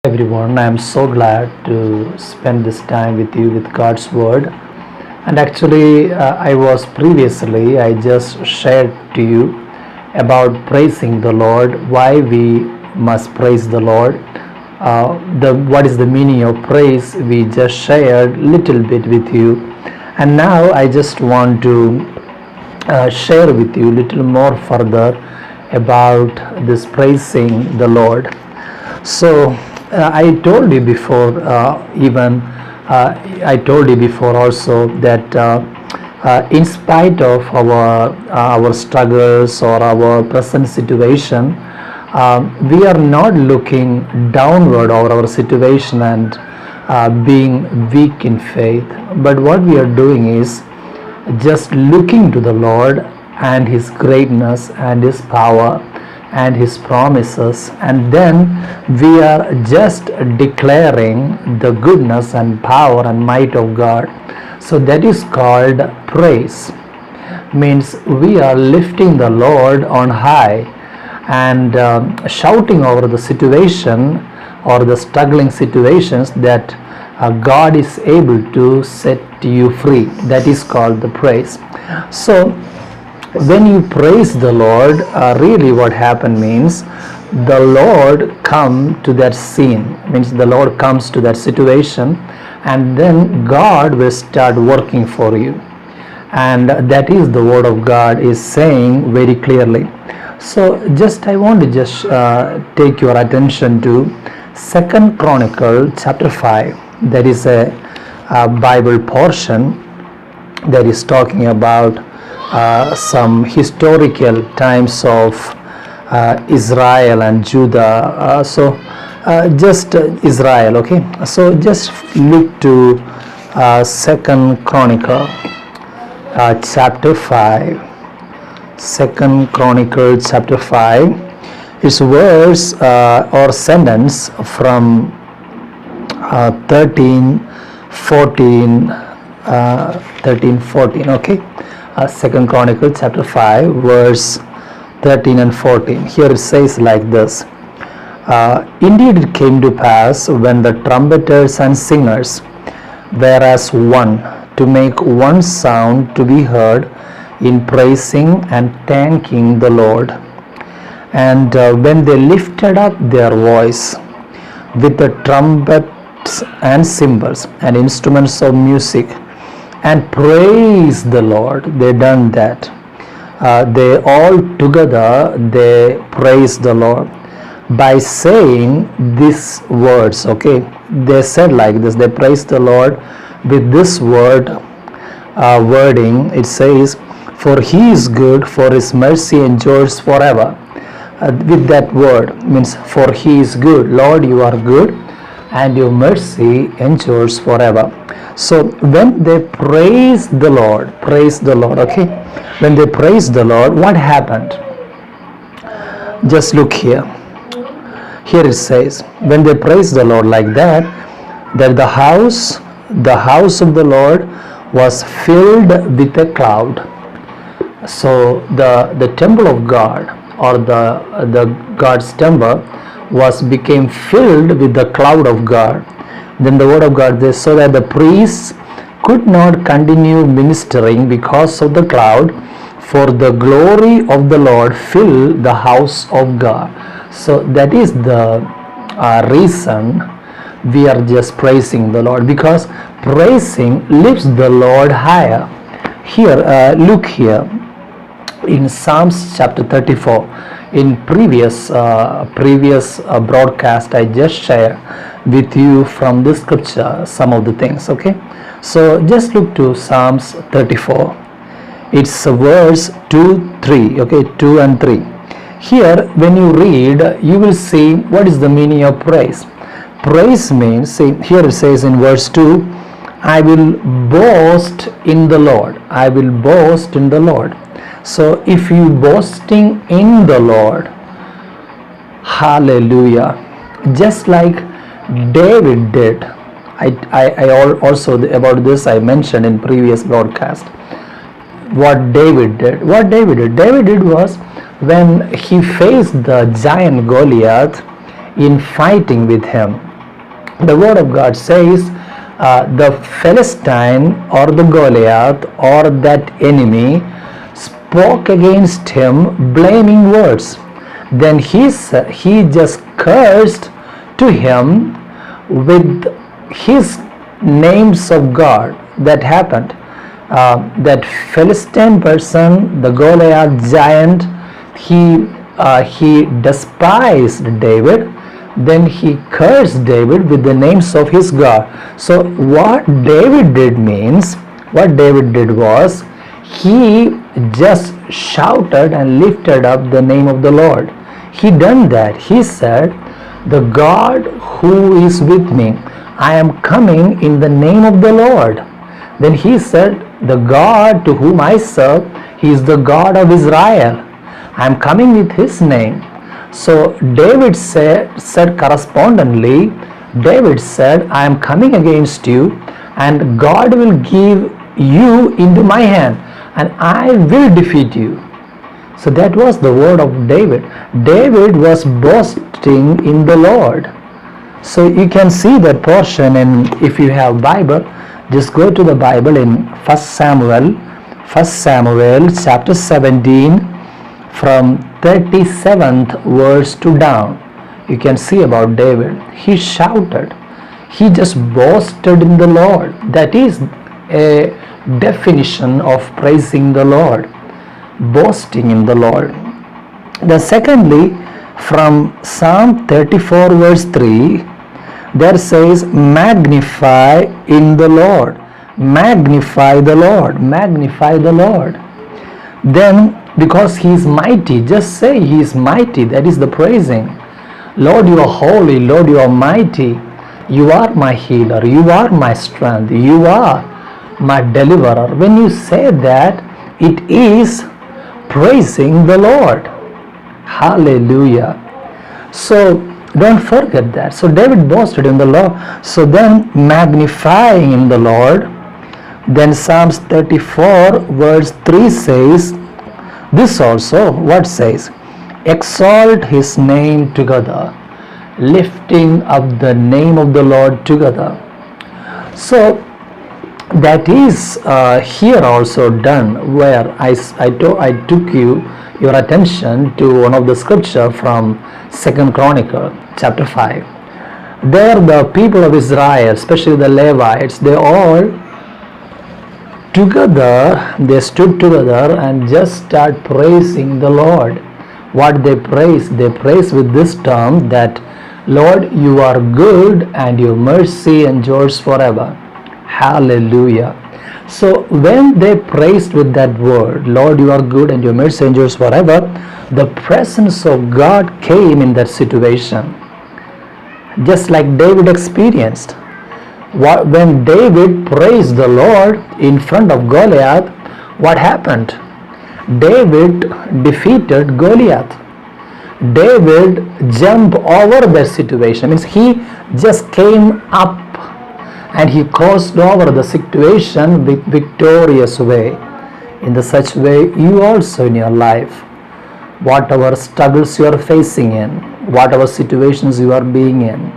Everyone, I am so glad to spend this time with you with God's Word. And actually, I just shared to you about praising the Lord, why we must praise the Lord. What is the meaning of praise? We just shared little bit with you, and now I just want to share with you little more further about this praising the Lord. So I told you before, I told you before also that in spite of our struggles or our present situation, we are not looking downward over our situation and being weak in faith. But what we are doing is just looking to the Lord and His greatness and His power and His promises, and then we are just declaring the goodness and power and might of God. So that is called praise. Means we are lifting the Lord on high and shouting over the situation or the struggling situations that God is able to set you free. That is called the praise. So when you praise the Lord, really what happened means the Lord come to that scene, means the Lord comes to that situation, and then God will start working for you. And that is the word of God is saying very clearly. So I want to just take your attention to Second Chronicle chapter 5. There is a Bible portion that is talking about some historical times of Israel and Judah. Just Israel, okay. So just look to Second Chronicle chapter 5. Second Chronicle chapter 5 is verse or sentence from 13, 14, 13, 14, okay. Second Chronicle chapter 5 verse 13 and 14. Here it says like this: indeed it came to pass when the trumpeters and singers were as one, to make one sound to be heard in praising and thanking the Lord, and when they lifted up their voice with the trumpets and cymbals and instruments of music, and praise the Lord. They done that. They all together they praise the Lord by saying these words. Okay, they said like this. They praise the Lord with this wording. It says, "For He is good, for His mercy endures forever." With that word means, for He is good. Lord, you are good, and your mercy endures forever. So when they praise the Lord, okay, when they praise the Lord, what happened? Just look here. Here it says, when they praise the Lord like that the house of the Lord was filled with a cloud. So the temple of God, or the God's temple became filled with the cloud of God. Then the word of God says, so that the priests could not continue ministering because of the cloud, for the glory of the Lord filled the house of God. So that is the reason we are just praising the Lord, because praising lifts the Lord higher. Here, look here in Psalms chapter 34. In previous broadcast, I just shared with you from this scripture some of the things. Okay, so just look to Psalms 34. It's verse 2, 3. Okay, 2 and 3. Here, when you read, you will see what is the meaning of praise. Praise means, see, here it says in verse 2, I will boast in the Lord. I will boast in the Lord. So if you boasting in the Lord, hallelujah, just like David did. I also about this I mentioned in previous broadcast. What David did was, when he faced the giant Goliath in fighting with him, The word of God says the Philistine or the Goliath or that enemy spoke against him blaming words. Then he just cursed to him with his names of God. That happened. That Philistine person, the Goliath giant, he despised David. Then he cursed David with the names of his God. So what David did was he just shouted and lifted up the name of the Lord. He done that. He said, the God who is with me, I am coming in the name of the Lord. Then he said, the God to whom I serve, he is the God of Israel. I am coming with his name. So David said correspondingly, David said, I am coming against you and God will give you into my hand and I will defeat you. So that was the word of David. David was boasting in the Lord. So you can see that portion, and if you have Bible, just go to the Bible in 1 Samuel chapter 17 from 37th verse to down. You can see about David. He shouted. He just boasted in the Lord. That is a definition of praising the Lord. Boasting in the Lord. Then secondly, from Psalm 34 verse 3, there says, magnify in the Lord. Magnify the Lord. Magnify the Lord. Then because he is mighty, just say he is mighty. That is the praising. Lord, you are holy. Lord, you are mighty. You are my healer. You are my strength. You are my deliverer. When you say that, it is praising the Lord. Hallelujah. So don't forget that. So David boasted in the Lord. So then magnifying in the Lord. Then Psalms 34 verse 3 says, this also, what says? Exalt his name together, lifting up the name of the Lord together. So that is here also done, where I took your attention to one of the scripture from 2nd Chronicle chapter 5. There the people of Israel, especially the Levites, they all together, they stood together and just start praising the Lord. What they praise with this term that, Lord, you are good and your mercy endures forever. Hallelujah. So when they praised with that word, Lord, you are good and your mercy endures forever, the presence of God came in that situation. Just like David experienced. When David praised the Lord in front of Goliath, what happened? David defeated Goliath. David jumped over that situation. Means he just came up and he crossed over the situation with victorious way. In the such way, you also in your life, whatever struggles you are facing in, whatever situations you are being in,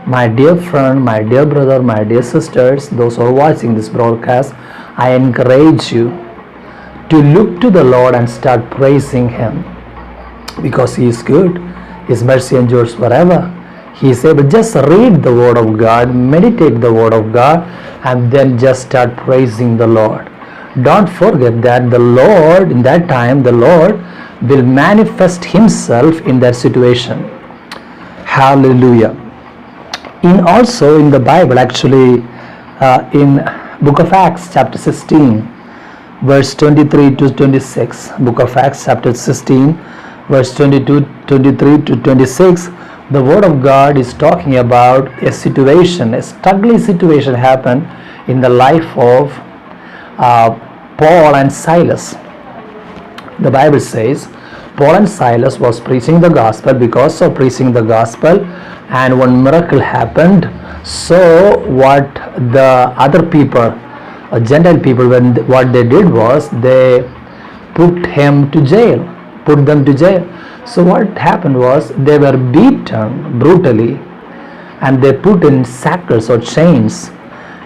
my dear friend, my dear brother, my dear sisters, those who are watching this broadcast, I encourage you to look to the Lord and start praising Him, because He is good. His mercy endures forever. He is able. Just read the Word of God, meditate the Word of God, and then just start praising the Lord. Don't forget that the Lord, in that time, the Lord will manifest Himself in that situation. Hallelujah. Also in the Bible, actually, in Book of Acts, chapter 16, verse 23 to 26. Book of Acts, chapter 16, verse 23 to 26. The Word of God is talking about a situation, a struggling situation happened in the life of Paul and Silas. The Bible says Paul and Silas was preaching the gospel. Because of preaching the gospel, and one miracle happened. So what the other people, Gentile people, what they did was they put them to jail. So what happened was they were beaten brutally. and they put in shackles or chains,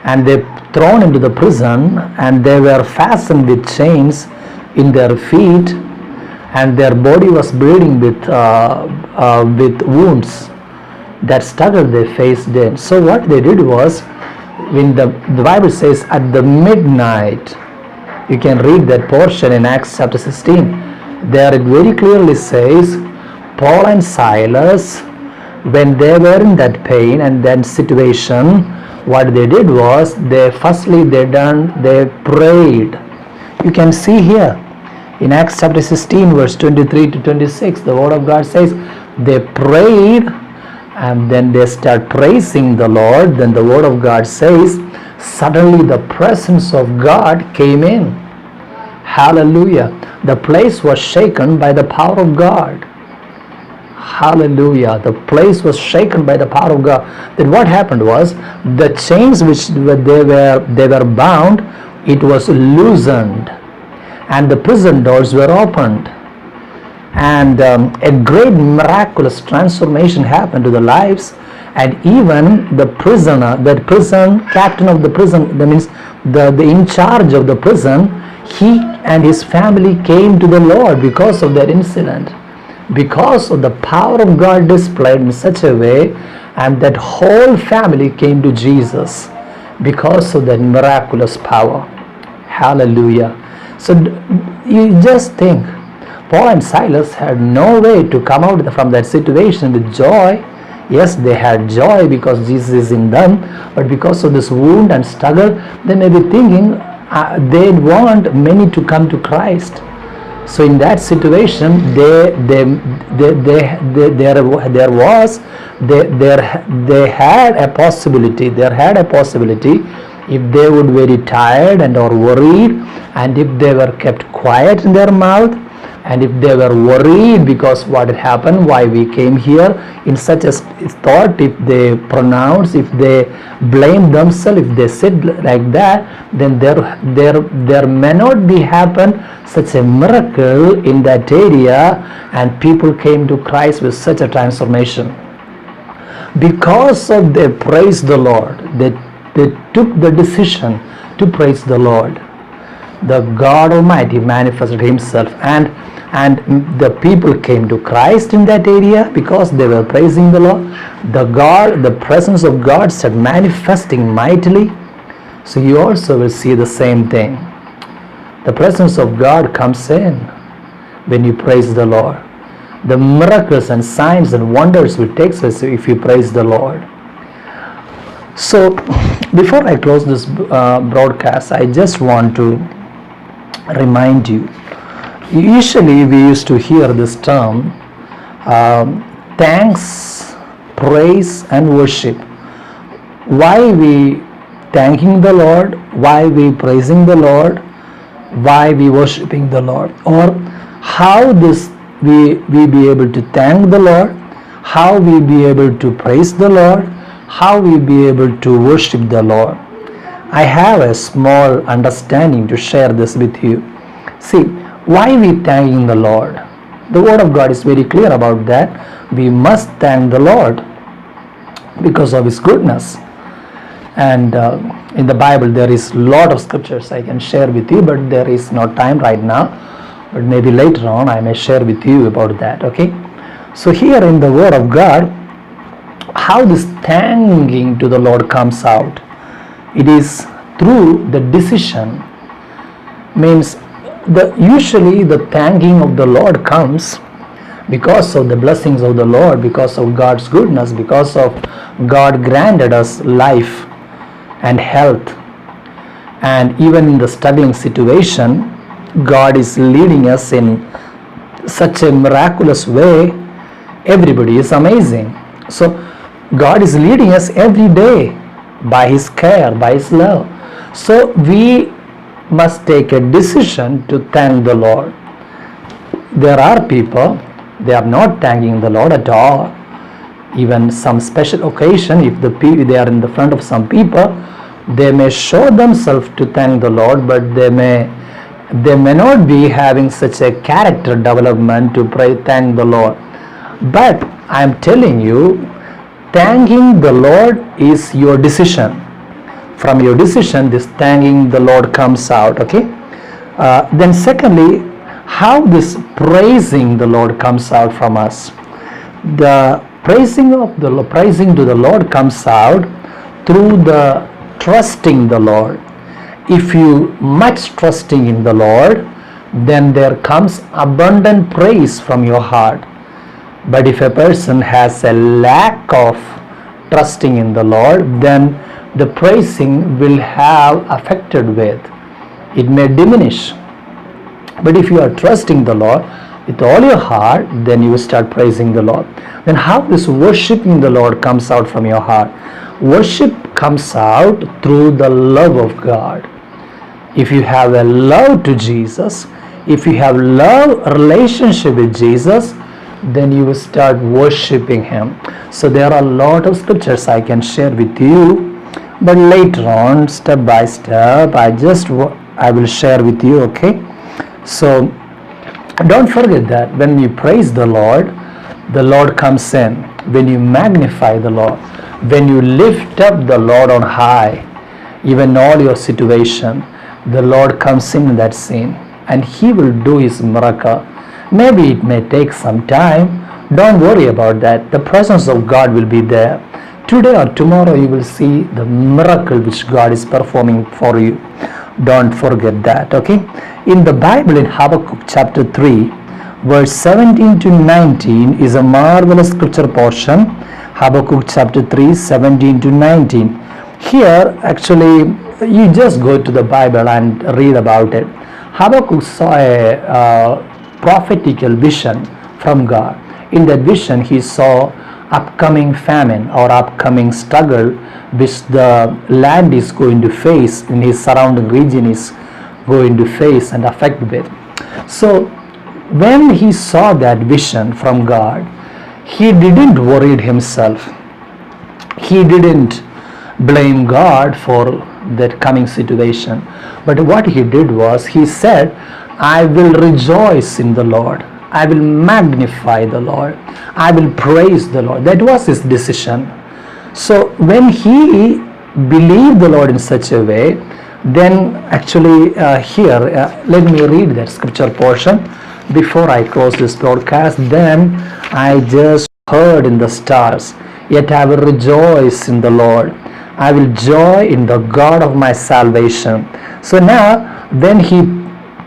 and they thrown into the prison, and they were fastened with chains in their feet, and their body was bleeding with wounds. That struggle they faced then. So what they did was, when the Bible says at the midnight, you can read that portion in Acts chapter 16. There it very clearly says, Paul and Silas, when they were in that pain and that situation, what they did was, they prayed. You can see here in Acts chapter 16 verse 23 to 26, the word of God says they prayed, and then they start praising the Lord. Then the word of God says suddenly the presence of God came in. Hallelujah. The place was shaken by the power of God. Hallelujah. The place was shaken by the power of God. Then what happened was, the chains which they were bound, it was loosened, and the prison doors were opened, and a great miraculous transformation happened to the lives. And even the prisoner, the prison captain of the prison, that means the in charge of the prison, he and his family came to the Lord because of that incident, because of the power of God displayed in such a way, and that whole family came to Jesus because of that miraculous power. Hallelujah. So you just think, Paul and Silas had no way to come out from that situation with joy. Yes, they had joy because Jesus is in them, but because of this wound and struggle, they may be thinking they want many to come to Christ. So in that situation, they had a possibility. There had a possibility, if they would be very tired and or worried, and if they were kept quiet in their mouth, and if they were worried because what had happened, why we came here, in such a thought, if they pronounce, if they blame themselves, if they said like that, then there may not be happen such a miracle in that area, and people came to Christ with such a transformation. Because of they praised the Lord, they took the decision to praise the Lord. The God Almighty manifested Himself, and the people came to Christ in that area because they were praising the Lord. The presence of God started manifesting mightily. So you also will see the same thing. The presence of God comes in when you praise the Lord. The miracles and signs and wonders will take place if you praise the Lord. So before I close this broadcast, I just want to remind you. Usually we used to hear this term, thanks, praise and worship. Why we thanking the Lord? Why we praising the Lord? Why we worshiping the Lord? Or how this we be able to thank the Lord? How we be able to praise the Lord? How we be able to worship the Lord? I have a small understanding to share this with you. See, why we thanking the Lord? The Word of God is very clear about that. We must thank the Lord because of His goodness. And in the Bible there is a lot of scriptures I can share with you, but there is no time right now. But maybe later on I may share with you about that. Okay. So here in the Word of God, how this thanking to the Lord comes out? It is through the decision. Means usually the thanking of the Lord comes because of the blessings of the Lord, because of God's goodness, because of God granted us life and health. And even in the struggling situation, God is leading us in such a miraculous way. Everybody is amazing. So God is leading us every day by His care, by His love. So we must take a decision to thank the Lord. There are people, they are not thanking the Lord at all. Even some special occasion, if they are in the front of some people, they may show themselves to thank the Lord, but they may not be having such a character development to thank the Lord. But I am telling you, thanking the Lord is your decision. From your decision, this thanking the Lord comes out. Okay. Then secondly, how this praising the Lord comes out from us. The praising to the Lord comes out through the trusting the Lord. If you much trusting in the Lord, then there comes abundant praise from your heart. But if a person has a lack of trusting in the Lord, then the praising will have affected with. It may diminish. But if you are trusting the Lord with all your heart, then you will start praising the Lord. Then how this worshiping the Lord comes out from your heart? Worship comes out through the love of God. If you have a love to Jesus, if you have love relationship with Jesus, then you will start worshiping Him. So there are a lot of scriptures I can share with you, but later on, step by step, I will share with you. Okay. So don't forget that when you praise the Lord comes in. When you magnify the Lord, when you lift up the Lord on high, even all your situation, the Lord comes in that scene and He will do His miracle. Maybe it may take some time. Don't worry about that. The presence of God will be there. Today or tomorrow you will see the miracle which God is performing for you. Don't forget that. Okay. In the Bible, in Habakkuk chapter 3, verse 17 to 19 is a marvelous scripture portion. Habakkuk chapter 3, 17 to 19. Here, actually, you just go to the Bible and read about it. Habakkuk saw a prophetical vision from God. In that vision, he saw upcoming famine or upcoming struggle which the land is going to face, in his surrounding region is going to face and affect with. So when he saw that vision from God, he didn't worry himself. He didn't blame God for that coming situation. But what he did was, he said, I will rejoice in the Lord. I will magnify the Lord. I will praise the Lord. That was his decision. So when he believed the Lord in such a way, then actually let me read that scripture portion before I close this broadcast. Then I just heard in the stars, yet I will rejoice in the Lord. I will joy in the God of my salvation. So now when he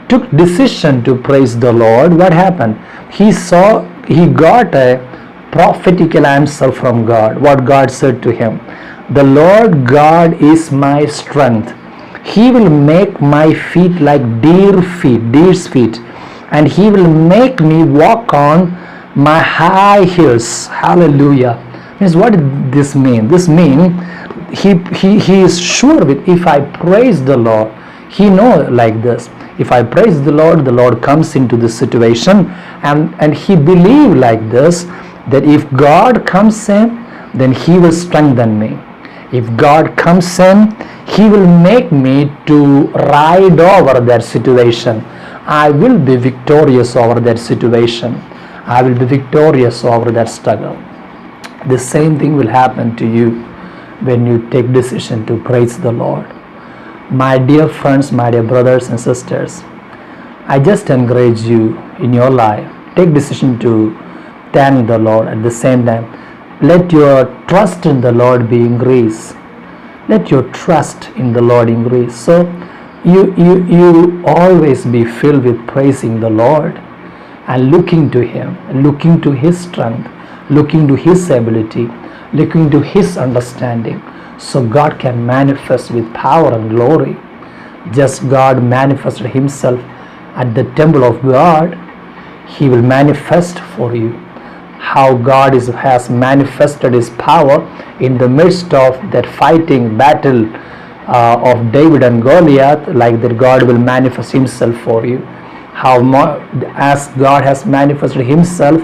took decision to praise the Lord, what happened? He got a prophetical answer from God. What God said to him: the Lord God is my strength. He will make my feet like deer's feet, and He will make me walk on my high hills. Hallelujah. Means, what did this mean? This means he is sure with, if I praise the Lord, he know like this. If I praise the Lord comes into this situation, and he believe like this, that if God comes in, then He will strengthen me. If God comes in, He will make me to ride over that situation. I will be victorious over that situation. I will be victorious over that struggle. The same thing will happen to you when you take decision to praise the Lord. My dear friends, my dear brothers and sisters, I just encourage you in your life, take decision to thank the Lord. At the same time, let your trust in the Lord be increased. Let your trust in the Lord increase. So you always be filled with praising the Lord and looking to Him, looking to His strength, looking to His ability, looking to His understanding, so God can manifest with power and glory. Just God manifested Himself at the temple of God, He will manifest for you. How God has manifested His power in the midst of that fighting battle of David and Goliath, like that God will manifest Himself for you. As God has manifested Himself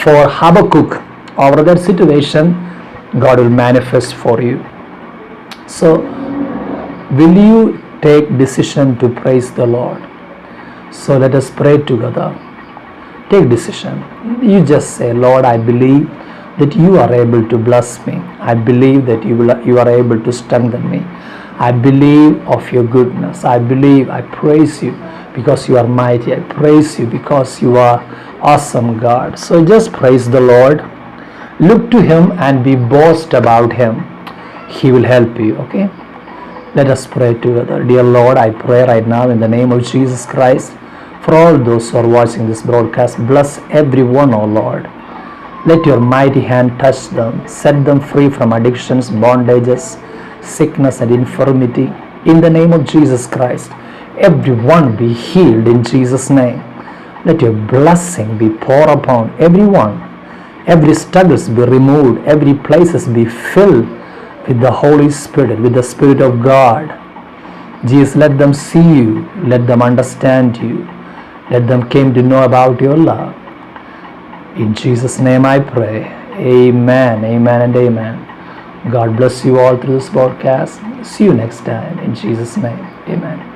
for Habakkuk over that situation, God will manifest for you. So will you take decision to praise the Lord? So let us pray together. Take decision. You just say, Lord, I believe that you are able to bless me. I believe that you are able to strengthen me. I believe of your goodness. I believe, I praise you because you are mighty. I praise you because you are awesome, God. So just praise the Lord. Look to Him and be boast about Him. He will help you, okay? Let us pray together. Dear Lord, I pray right now in the name of Jesus Christ for all those who are watching this broadcast. Bless everyone, oh Lord. Let your mighty hand touch them, set them free from addictions, bondages, sickness and infirmity. In the name of Jesus Christ, everyone be healed in Jesus' name. Let your blessing be poured upon everyone. Every struggles be removed, every places be filled with the Holy Spirit, with the Spirit of God. Jesus, let them see you, let them understand you, let them came to know about your love. In Jesus' name I pray. Amen, amen, and amen. God bless you all through this broadcast. See you next time. In Jesus' name, amen.